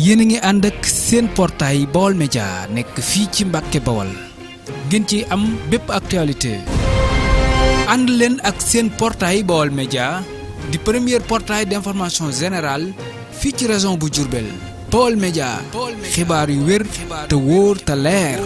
yéen a ngi ànd ak seen portail Baol Média nekk fii ci Mbàkke Bawol ngeen ci am bépp actualité ànd leen ak seen portail Baol Média di premier portail d'information générale fii ci région bu Diourbel Baol Média xibaar yu wér te wóor te leer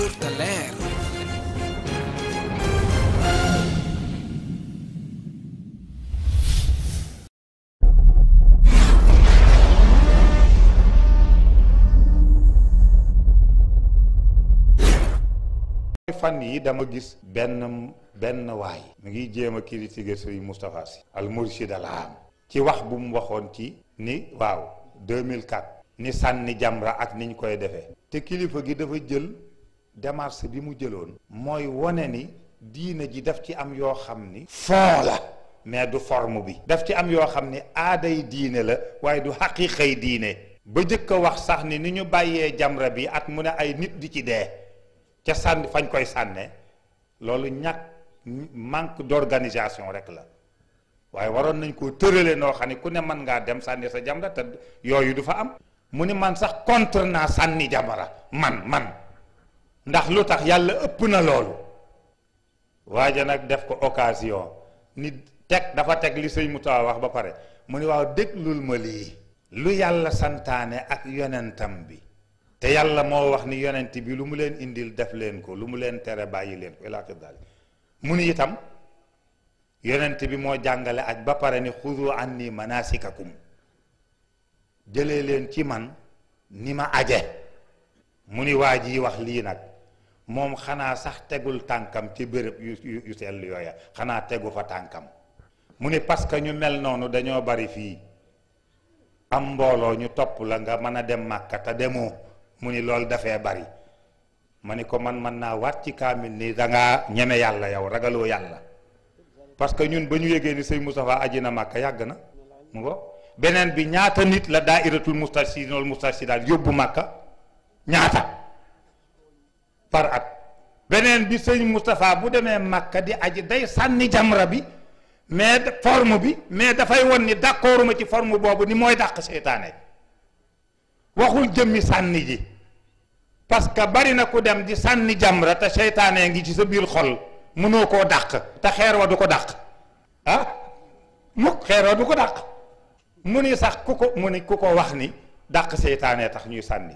fan yi dama gis benn waay mu ngi jéem a critiquer Serigne Moustapha Sy al Mourchid al Aam ci wax bu mu waxoon ci ni waaw 2004 ni sànni jamra ak niñ koy defee te kilifa gi dafa jël démarche bi mu jëloon mooy wone ni diina ji daf ci am yoo xam ni fond la mais du forme bi daf ci am yoo xam ni aaday diine la waaye du xaqiiqay diine ba jëkk a wax sax ni ñu bàyyee jamra bi at mu ne ay nit di ci dee ca sànni fañ koy sànne loolu ñàkk manque d'organisation rek la waaye waroon nañ koo tërale noo xam ne ku ne mën ngaa dem sànni sa jamra te yooyu du fa am mu ni man sax contre naa sànni jamra man ndax lu tax yàlla ëpp na loolu waaja nag def ko occasion ni dafa teg li sëñ Moussa wax ba pare mu ni waaw déglul ma lii lu yàlla santaane ak yonentam bi te yàlla moo wax ni yonent bi lu mu leen indil def leen ko lu mu leen tere bàyyi leen ko ilaa daal mu ni itam yonent bi moo jàngale aj ba pare ni xudu anni manasikakum jëlee leen ci man ni ma aje mu ni waa ji wax lii nag moom xanaa sax tegul tànkam ci béréb yu sell yooya xanaa tegu fa tànkam mu ni parce que ñu mel noonu dañoo bari fii am mbooloo ñu topp la nga mën a dem Màkka te demoo mu ni loolu dafee bari ma ni ko man mën naa waat ci kaamil ni dangaa ñeme yàlla yow ragaloo yàlla parce que ñun ba ñu yégee ni sëñ Moustapha aji na Màkka yàgg na mu ngo beneen bi ñaata nit la daa'iratul mustarshidin wal mustarshidaat yóbbu Màkka ñaata par at beneen bi sëñ Moustapha bu demee Màkka di aji day sànni jamra bi mais forme bi mais dafay won ni d'accorduma ci forme boobu ni mooy dàq seytaane waxul jëmmi sànni ji parce que bari na ku dem di sànni jamra te seytaane ngi ci sa biir xol mënoo koo dàq te xeer wa du ko dàq mukk xeer wa du ko dàq mu ni sax ku ko wax ni dàq seytaane tax ñuy sànni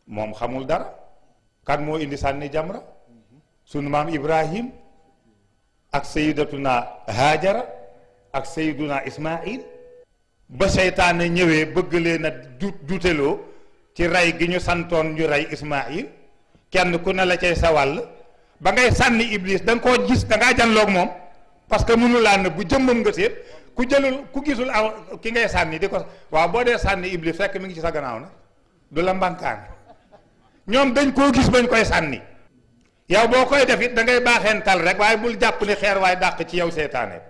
moom xamul dara kan moo indi sànni jamra sunu maam Ibrahim ak sayyidatuna Hajara ak sayyiduna Ismail ba seytaane ñëwee bëgg leen a duteloo ci rey gi ñu santoon ñu rey Ismaïl kenn ku ne la cay sa wàll ba ngay sànni Iblis da nga koo gis da ngaa janloog moom parce que mënu laa ne bu jëmmam nga seet ku gisul aw ki ngay sànni di ko waaw boo dee sànni Iblis fekk mi ngi ci sa gannaaw na du la mbankaan ñoom dañ koo gis bañ koy sànni yow boo koy def it da ngay baaxeental rek waaye bul jàpp ni xeer waaye dàq ci yow seytaane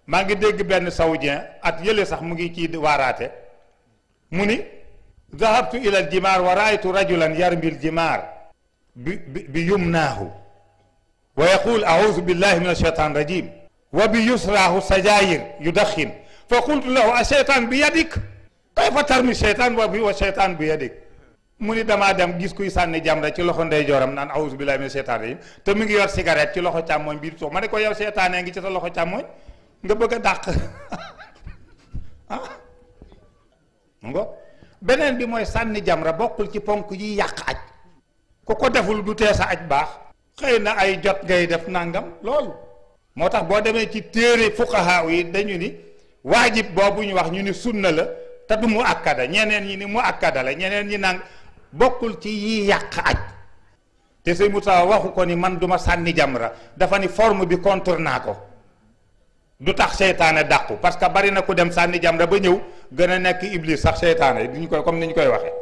maa ngi dégg benn saoudien at yële sax mu ngi ci waaraate mu ni zahabtu ila al jimaar wa raaytu rajulan yarmi al jimaar bi yumnaahu wa yaqul auzu billahi min ashaytan rajim wa bi yusraahu sajayir yudaxin fa qultu lahu ashaytan bi yadik kayfa tarmi shaytan wa shaytan bi yadik mu ni damaa dem gis kuy sànni jamra ci loxo ndeyjooram naan auzu billahi min ashaytan rajim te mu ngi yor cigarette ci loxo càmmooñ bi di ma ne ko yow seytaane ngi ci sa loxo càmmooñ nga bëgg a dàq ngo beneen bi mooy sànni jamra bokkul ci ponk yi yàq aj ku ko deful du tee sa aj baax xëy na ay jot ngay def nangam loolu moo tax boo demee ci téere fuqaha yi dañu ni waajib boobu ñu wax ñu ni sunna la te du mu akkada ñeneen ñi ni mu akkada la ñeneen ñi nang bokkul ci yi yàq aj te sëñ Moussa waxu ko ni man duma sànni jamra dafa ni forme bi contre naa ko du tax seytaane dàqu parce que bari na ku dem sànni jamra ba ñëw gën a nekk Iblis sax seytaane duñ koy comme ni ñu koy waxee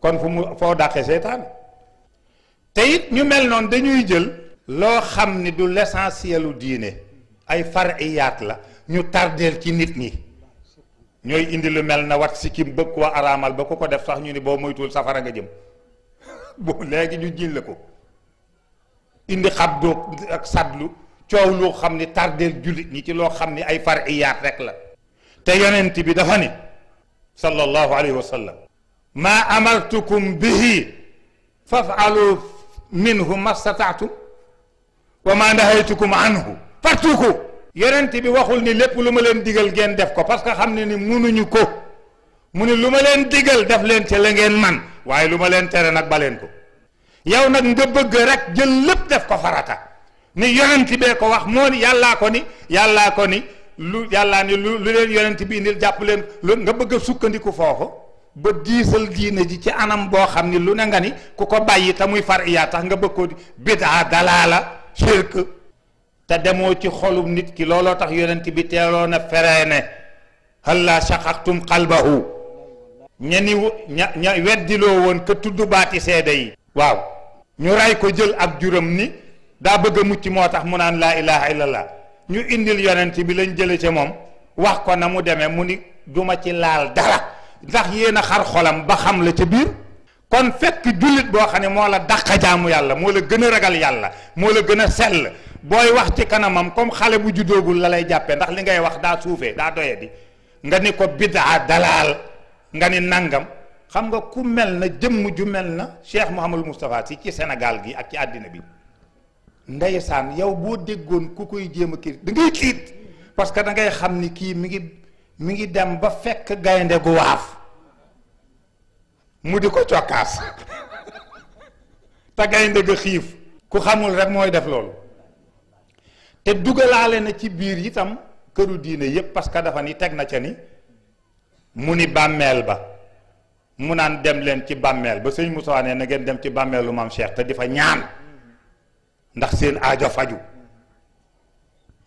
kon foo dàqee seytaane te it ñu mel noonu dañuy jël loo xam ni du l'essentielu diine ay fariyaat la ñu tardeel ci nit ñi ñooy indi lu mel na wat sikkim bëgg koo araamal ba ku ko def sax ñu ni boo moytuwul safara nga jëm bu léegi ñu jiñ la ko indi xabdu ak sadlu coow loo xam ni tardeel jullit ñi ci loo xam ni ay fariyaat rek la te yonent bi dafa ni sallallahu alayhi wa sallam maa amartukum bihi faf'alu minhu mastata'tum wa maa nahaytukum anhu fatruku. yonent bi waxul ni lépp lu ma leen digal ngeen def ko parce que xam ne ni munuñu ko. mu ne lu ma leen digal def leen ca la ngeen man waaye lu ma leen tere nag baleen ko. yow nag nga bëgg rek jël lépp def ko farata ni yonent bee ko wax moo ni yàllaa ko ni lu yàllaa ni lu leen yonent bi indil jàpp leen lu nga bëgg a sukkandiku foofu ba diisal diine ji ci anam boo xam ni lu ne nga ni ku ko bàyyi te muy far iyaa tax nga bëgg ko bidaa dalaala shirk te demoo ci xolum nit ki looloo tax yonent bi teeloon a fereene halla shaqaqtum qalbahu ña weddiloo woon ka tudd baati seede yi waaw ñu ray ko jël ak juram ni daa bëgg a mucc moo tax mu naan laa ilaha illallah ñu indil yonent bi lañ jële ca moom wax ko na mu demee mu ni duma ci laal dara ndax yéen a xar xolam ba xam la ca biir. kon fekk jullit boo xam ne moo la dàq jaamu yàlla moo la gën a ragal yàlla moo la gën a sell booy wax ci kanamam comme xale bu juddoogul la lay jàppee ndax li ngay wax daa suufee daa doye di nga ni ko bidaa dalaal nga ni nangam. xam nga ku mel na jëmm ju mel na Cheikh Mouhamadou Moustapha Sy ci Sénégal gi ak ci àddina bi ndeysaan yow boo déggoon ku koy jéem a kii da ngay tiit parce que da ngay xam ni kii mi ngi dem ba fekk gaynde gu waaf mu di ko cokkaas te gaynde ga xiif ku xamul rek mooy def loolu. te dugalaale na ci biir itam këru diine yépp parce que dafa ni teg na ca ni mu ni bàmmeel ba mu naan dem leen ci bàmmeel ba sëñ Moussa ne na ngeen dem ci bàmmeelu maam Cheikh te di fa ñaan ndax seen aajo faju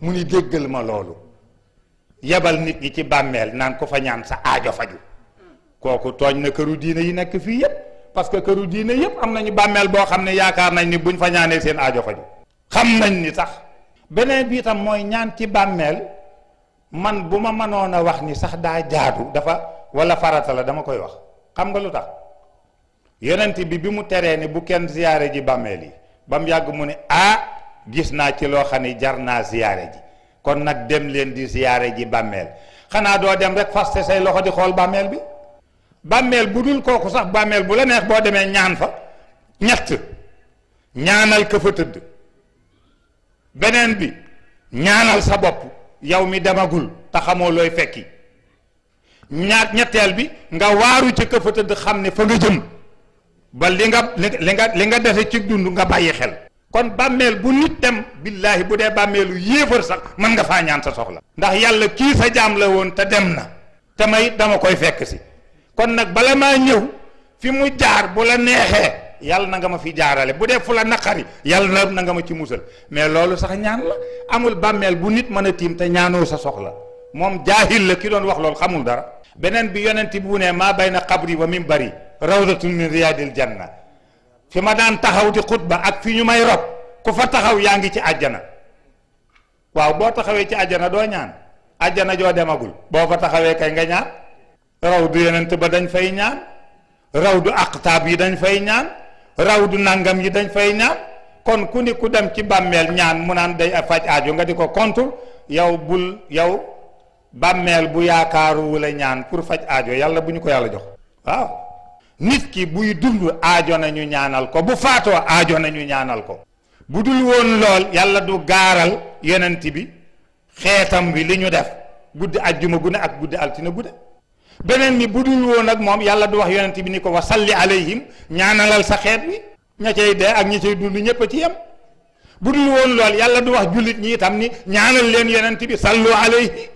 mu ni déggal ma loolu yebal nit ñi ci bàmmeel naan ko fa ñaan sa aajo faju kooku tooñ na këru diine yi nekk fii yépp parce que këru diine yépp am nañu bàmmeel boo xam ne yaakaar nañ ni buñ fa ñaanee seen aajo faju xam nañ ni sax beneen bi itam mooy ñaan ci bàmmeel man bu ma mënoon a wax ni sax daa jaadu dafa wala farata la dama koy wax. xam nga lu tax yonent bi mu teree ni bu kenn ziyaare ji bàmmeel yi ba mu yàgg mu ne gis naa ci loo xam ne jar naa ziyaare ji kon nag dem leen di ziyaare ji bàmmeel xanaa doo dem rek faste say loxo di xool bàmmeel bi. bàmmeel bu dul kooku sax bàmmeel bu la neex boo demee ñaan fa ñett ñaanal ka fa tëdd beneen bi ñaanal sa bopp yow mi demagul te xamoo looy fekki ñetteel bi nga waaru ci ka fa tëdd xam ne fa nga jëm ba li nga dese ci dund nga bàyyi xel. kon bàmmeel bu nit dem billaahi bu dee bàmmeelu yéefar sax mën nga faa ñaan sa soxla ndax yàlla kii sa jaam la woon te dem na te may dama koy fekk si kon nag bala maa ñëw fi mu jaar bu la neexee yàlla na nga ma fi jaarale bu dee fu la naqari yàlla na nga ma ci musal mais loolu sax ñaan la. amul bàmmeel bu nit mën a tiim te ñaanoo sa soxla moom jaahil la ki doon wax loolu xamul dara. beneen bi yonent bu ne maa bayna qabri wa minbari rawdatun min riyadil janna fi ma daan taxaw di xutba ak fi ñu may rob ku fa taxaw yaa ngi ci àjjana. waaw boo taxawee ci àjjana doo ñaan àjjana joo demagul boo fa taxawee kay nga ñaan. rawdu yonent ba dañ fay ñaan rawdu aqtaab yi dañ fay ñaan rawdu nangam yi dañ fay ñaan kon ku ni ku dem ci bàmmeel ñaan mu naan day faj aajo nga di ko kontul yow bàmmeel bu yaakaaru la ñaan pour faj aajo yàlla bu ñu ko yàlla jox. waaw nit ki buy dund aajo nañu ñaanal ko bu faatoo aajo nañu ñaanal ko bu dul woon lool yàlla du gaaral yonent bi xeetam bi li ñu def guddi ajjuma gu ne ak guddi altine gu ne. beneen mi bu dul woon ak moom yàlla du wax yonent bi ni ko wa salli alayhim ñaanalal sa xeet bi ña cay dee ak ña cay dund ñëpp a ci yem. bu dul woon lool yàlla du wax jullit ñi itam ni ñaanal leen yonent bi sallu alayhi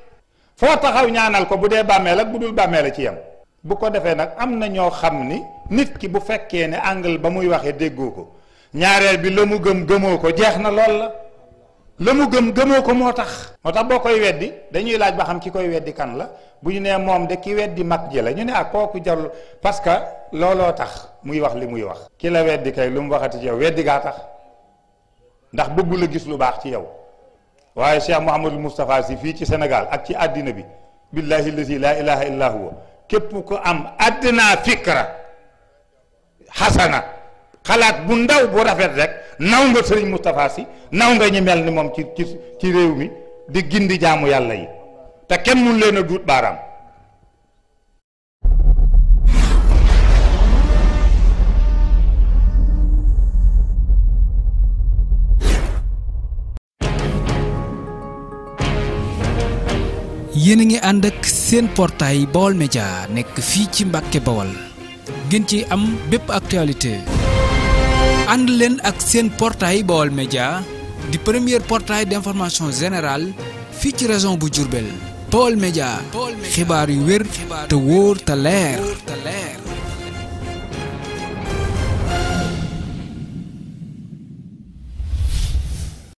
foo taxaw ñaanal ko bu dee bàmmeel ak bu dul bàmmeel a ci yem. bu ko defee nag am na ñoo xam ni nit ki bu fekkee ne angle ba muy waxee déggoo ko ñaareel bi la mu gëmoo ko jeex na lool la mu gëmoo ko moo tax boo koy weddi dañuy laaj ba xam ki koy weddi kan la bu ñu nee moom de ki weddi mag ji la ñu ne ak kooku jarul parce que looloo tax muy wax li muy wax. ki la weddi kay lu mu waxati ci yow weddi gaa tax ndax bëggu la gis lu baax ci yow waaye Cheikh Mouhamadou Moustapha Sy fii ci Sénégal ak ci àddina bi billahi allazi la ilaha illa huwa képp ko am àddina fikra xasana xalaat bu ndaw bu rafet rek naw nga Serigne Moustapha Sy naw nga ñi mel ni moom ci réew mi di gindi jaamu yàlla yi te kenn mun leen a duut baaraam. yéen a ngi ànd ak seen portail Baol Média nekk fii ci Mbàkke Bawol ngeen ci am bépp actualité ànd leen ak seen portail Baol Média di premier portail d'information générale fii ci région bu Diourbel. Baol Média xibaar yu wér te wóor te leer